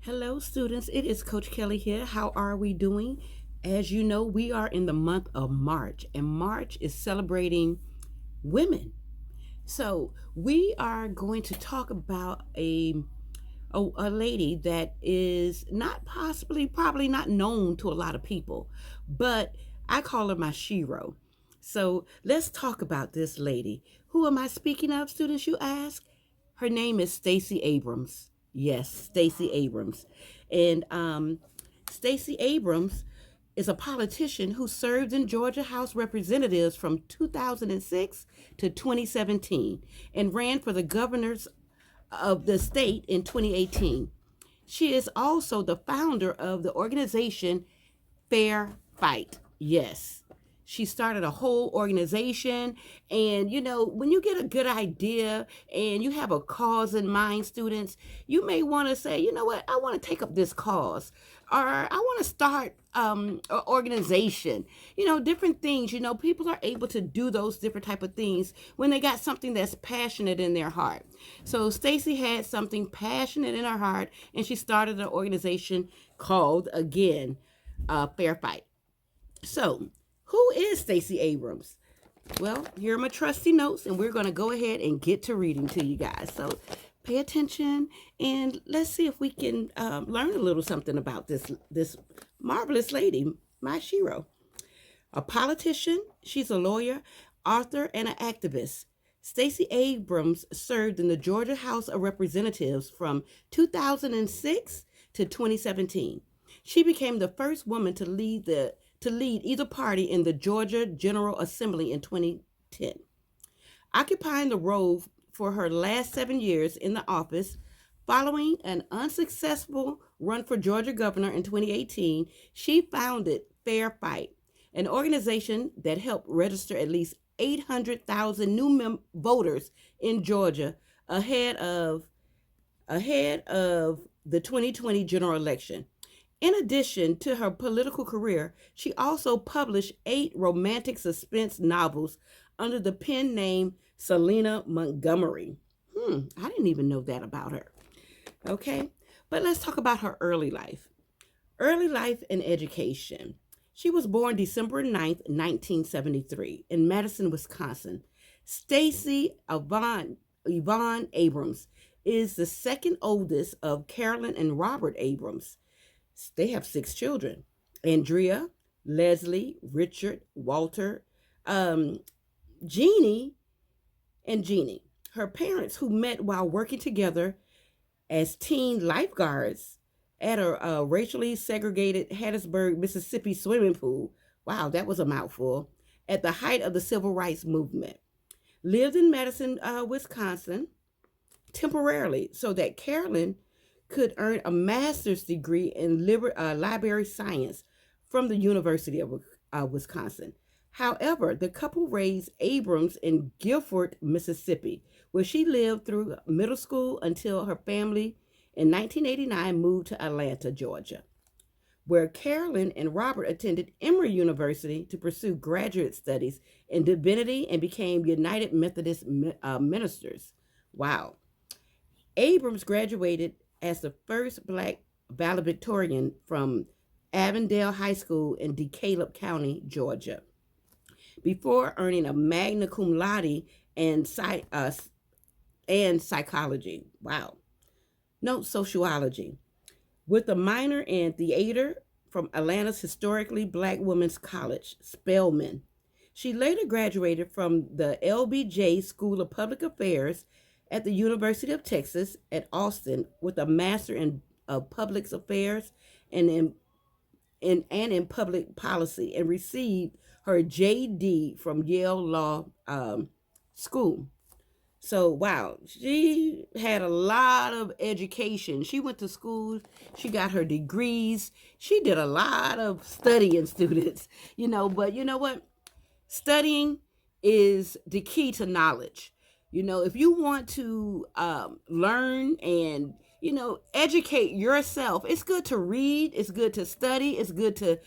Hello, students. It is Coach Kelly here. How are we doing? As you know, we are in the month of March, and March is celebrating women. So, we are going to talk about a lady that is not possibly, probably not known to a lot of people, but I call her my shero. So, let's talk about this lady. Who am I speaking of, students, you ask? Her name is Stacy Abrams. Yes, Stacy Abrams. And Stacy Abrams is a politician who served in Georgia House Representatives from 2006 to 2017 and ran for the governors of the state in 2018. She is also the founder of the organization Fair Fight. Yes. She started a whole organization. And, when you get a good idea and you have a cause in mind, students, you may want to say, you know what, I want to take up this cause. Or I want to start an organization. Different things. People are able to do those different type of things when they got something that's passionate in their heart. So Stacy had something passionate in her heart, and she started an organization called, again, Fair Fight. So, who is Stacy Abrams? Well, here are my trusty notes, and we're going to go ahead and get to reading to you guys. So, pay attention, and let's see if we can learn a little something about this marvelous lady, my shero. A politician, she's a lawyer, author, and an activist. Stacey Abrams served in the Georgia House of Representatives from 2006 to 2017. She became the first woman to lead either party in the Georgia General Assembly in 2010. Occupying the role for her last 7 years in the office, following an unsuccessful run for Georgia governor in 2018, she founded Fair Fight, an organization that helped register at least 800,000 new voters in Georgia ahead of the 2020 general election. In addition to her political career, she also published 8 romantic suspense novels under the pen name Selena Montgomery. I didn't even know that about her. Okay, but let's talk about her early life. Early life and education. She was born December 9th, 1973 in Madison, Wisconsin. Stacy Yvonne Abrams is the second oldest of Carolyn and Robert Abrams. They have 6 children: Andrea, Leslie, Richard, Walter, Jeannie, and Jeannie. Her parents, who met while working together as teen lifeguards at a racially segregated Hattiesburg, Mississippi swimming pool. Wow, that was a mouthful. At the height of the civil rights movement, lived in Madison, Wisconsin, temporarily so that Carolyn could earn a master's degree in library science from the University of Wisconsin. However, the couple raised Abrams in Guilford, Mississippi, where she lived through middle school until her family in 1989 moved to Atlanta, Georgia, where Carolyn and Robert attended Emory University to pursue graduate studies in divinity and became United Methodist ministers. Wow. Abrams graduated as the first Black valedictorian from Avondale High School in DeKalb County, Georgia, before earning a magna cum laude and psychology. Wow. No, sociology. With a minor in theater from Atlanta's historically Black Women's College, Spelman. She later graduated from the LBJ School of Public Affairs at the University of Texas at Austin with a master in public affairs and in public policy, and received her JD from Yale Law School. So, wow, she had a lot of education. She went to school, she got her degrees, she did a lot of studying, students, but you know what? Studying is the key to knowledge. If you want to learn and educate yourself, it's good to read, it's good to study, it's good to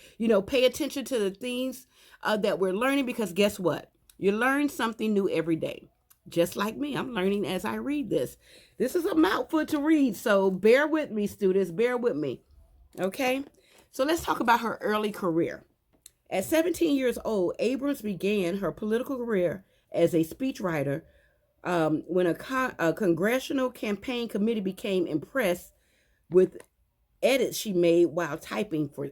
pay attention to the things that we're learning, because guess what, you learn something new every day. Just like me, I'm learning as I read this. This is a mouthful to read, so bear with me, students, bear with me. Okay, so let's talk about her early career. At 17 years old, Abrams began her political career as a speechwriter when a congressional campaign committee became impressed with edits she made while typing for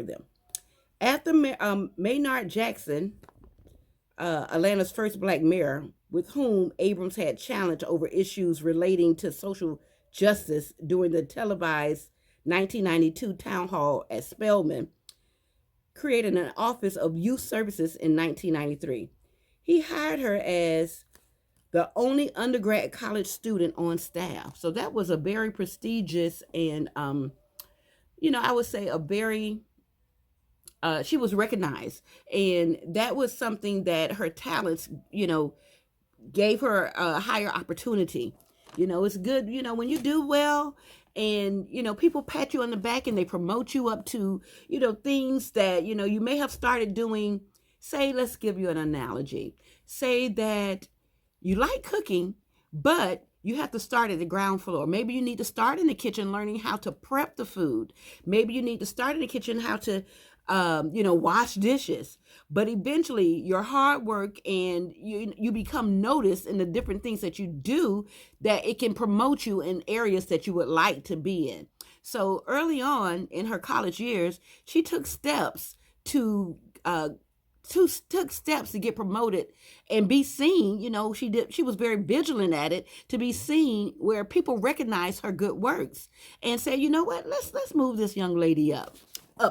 them. After Maynard Jackson, Atlanta's first black mayor, with whom Abrams had challenged over issues relating to social justice during the televised 1992 town hall at Spelman, created an Office of Youth Services in 1993. He hired her as the only undergrad college student on staff. So that was a very prestigious and, I would say a very, she was recognized. And that was something that her talents, gave her a higher opportunity. It's good, when you do well and, people pat you on the back and they promote you up to, things that, you may have started doing. Say, let's give you an analogy. Say that you like cooking, but you have to start at the ground floor. Maybe you need to start in the kitchen learning how to prep the food. Maybe you need to start in the kitchen how to wash dishes. But eventually your hard work and you become noticed in the different things that you do, that it can promote you in areas that you would like to be in. So early on in her college years, she took steps to get promoted and be seen. She was very vigilant at it, to be seen where people recognize her good works and say, you know what, let's move this young lady up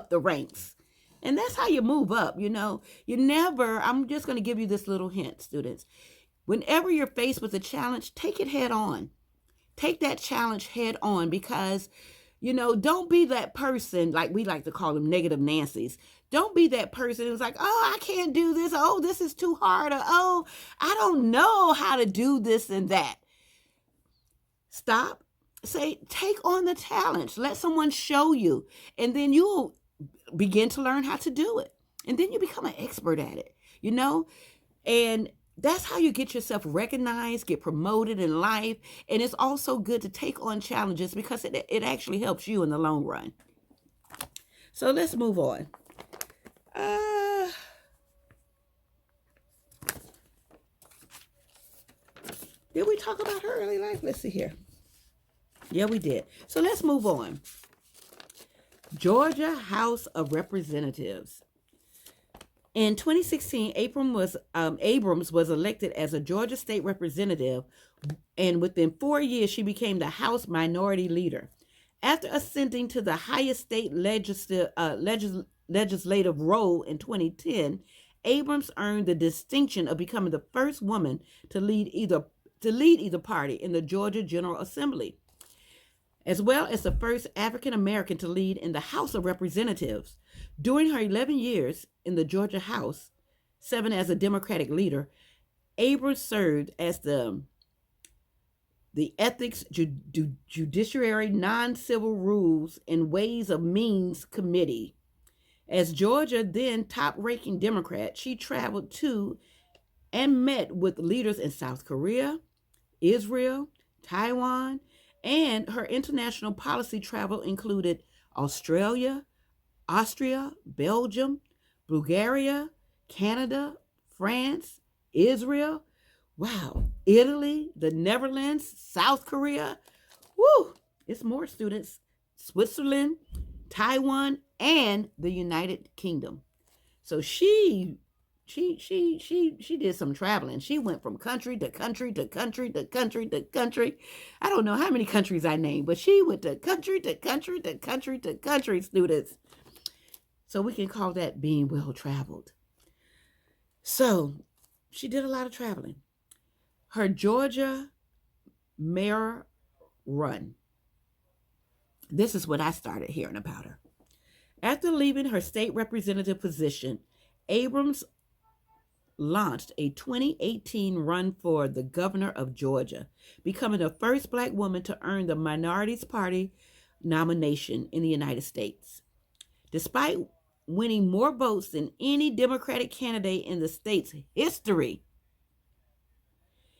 the ranks. And that's how you move up. I'm just going to give you this little hint, students. Whenever you're faced with a challenge, take it head on. Take that challenge head on, because don't be that person, like we like to call them negative Nancy's. Don't be that person who's like, oh, I can't do this. Oh, this is too hard. Or, oh, I don't know how to do this and that. Stop. Say, take on the challenge. Let someone show you. And then you'll begin to learn how to do it. And then you become an expert at it, And that's how you get yourself recognized, get promoted in life. And it's also good to take on challenges, because it actually helps you in the long run. So let's move on. Did we talk about her early life? Let's see here. Yeah, we did. So let's move on. Georgia House of Representatives. In 2016, Abrams was elected as a Georgia state representative, and within 4 years, she became the House Minority Leader. After ascending to the highest state legislative role in 2010, Abrams earned the distinction of becoming the first woman to lead either party in the Georgia General Assembly, as well as the first African American to lead in the House of Representatives. During her 11 years in the Georgia House, 7 as a Democratic leader, Abrams served as the Ethics, Judiciary, Non-Civil Rules, and Ways of Means Committee. As Georgia then top-ranking Democrat, she traveled to and met with leaders in South Korea, Israel, Taiwan, and her international policy travel included Australia, Austria, Belgium, Bulgaria, Canada, France, Israel, Italy, the Netherlands, South Korea. Woo! It's more, students. Switzerland, Taiwan, and the United Kingdom. So she did some traveling. She went from country to country to country to country to country. I don't know how many countries I named, but she went to country to country to country to country, students. So we can call that being well traveled. So she did a lot of traveling. Her Georgia mayor run. This is what I started hearing about her. After leaving her state representative position, Abrams launched a 2018 run for the governor of Georgia, becoming the first Black woman to earn the Minorities Party nomination in the United States. Despite winning more votes than any Democratic candidate in the state's history,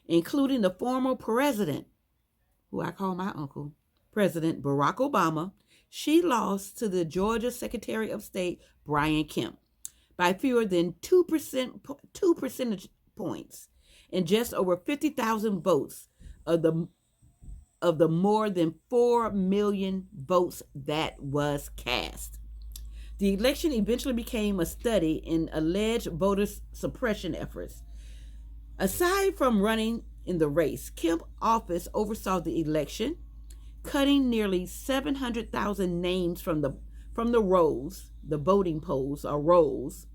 including the former president, who I call my uncle, President Barack Obama, she lost to the Georgia Secretary of State, Brian Kemp, by fewer than 2 percentage points and just over 50,000 votes of the more than 4 million votes that was cast. The election eventually became a study in alleged voter suppression efforts. Aside from running in the race, Kemp's office oversaw the election, cutting nearly 700,000 names from the rolls, the voting polls or rolls,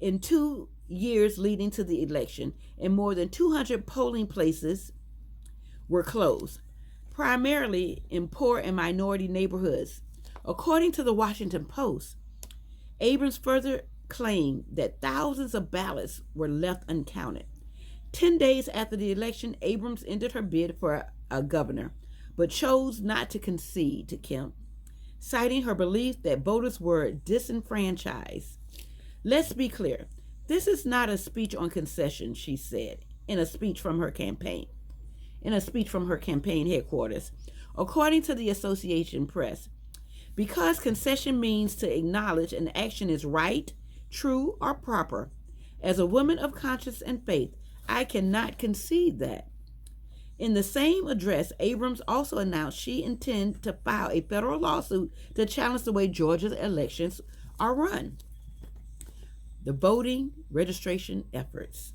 in 2 years leading to the election, and more than 200 polling places were closed, primarily in poor and minority neighborhoods. According to the Washington Post, Abrams further claimed that thousands of ballots were left uncounted. 10 days after the election, Abrams ended her bid for a governor, but chose not to concede to Kemp, citing her belief that voters were disenfranchised. Let's be clear, this is not a speech on concession, she said in a speech from her campaign headquarters. According to the Associated Press, because concession means to acknowledge an action is right, true, or proper. As a woman of conscience and faith, I cannot concede that. In the same address, Abrams also announced she intended to file a federal lawsuit to challenge the way Georgia's elections are run. The voting registration efforts.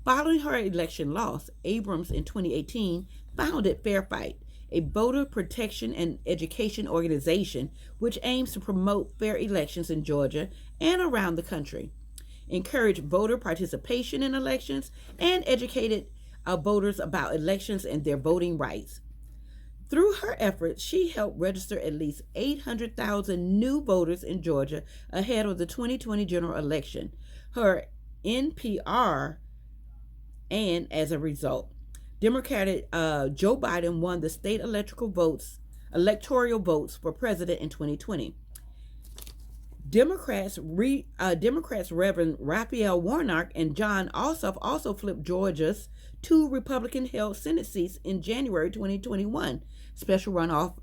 Following her election loss, Abrams in 2018 founded Fair Fight, a voter protection and education organization which aims to promote fair elections in Georgia and around the country, encourage voter participation in elections, and educated voters about elections and their voting rights. Through her efforts, she helped register at least 800,000 new voters in Georgia ahead of the 2020 general election. Her NPR, and as a result, Democratic Joe Biden won the state electoral votes for president in 2020. Democrats Reverend Raphael Warnock and John Ossoff also flipped Georgia's 2 Republican-held Senate seats in January 2021 special runoff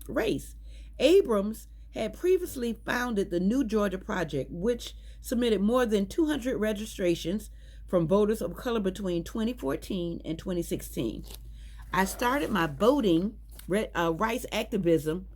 race. Abrams had previously founded the New Georgia Project, which submitted more than 200 registrations from voters of color between 2014 and 2016. I started my voting rights activism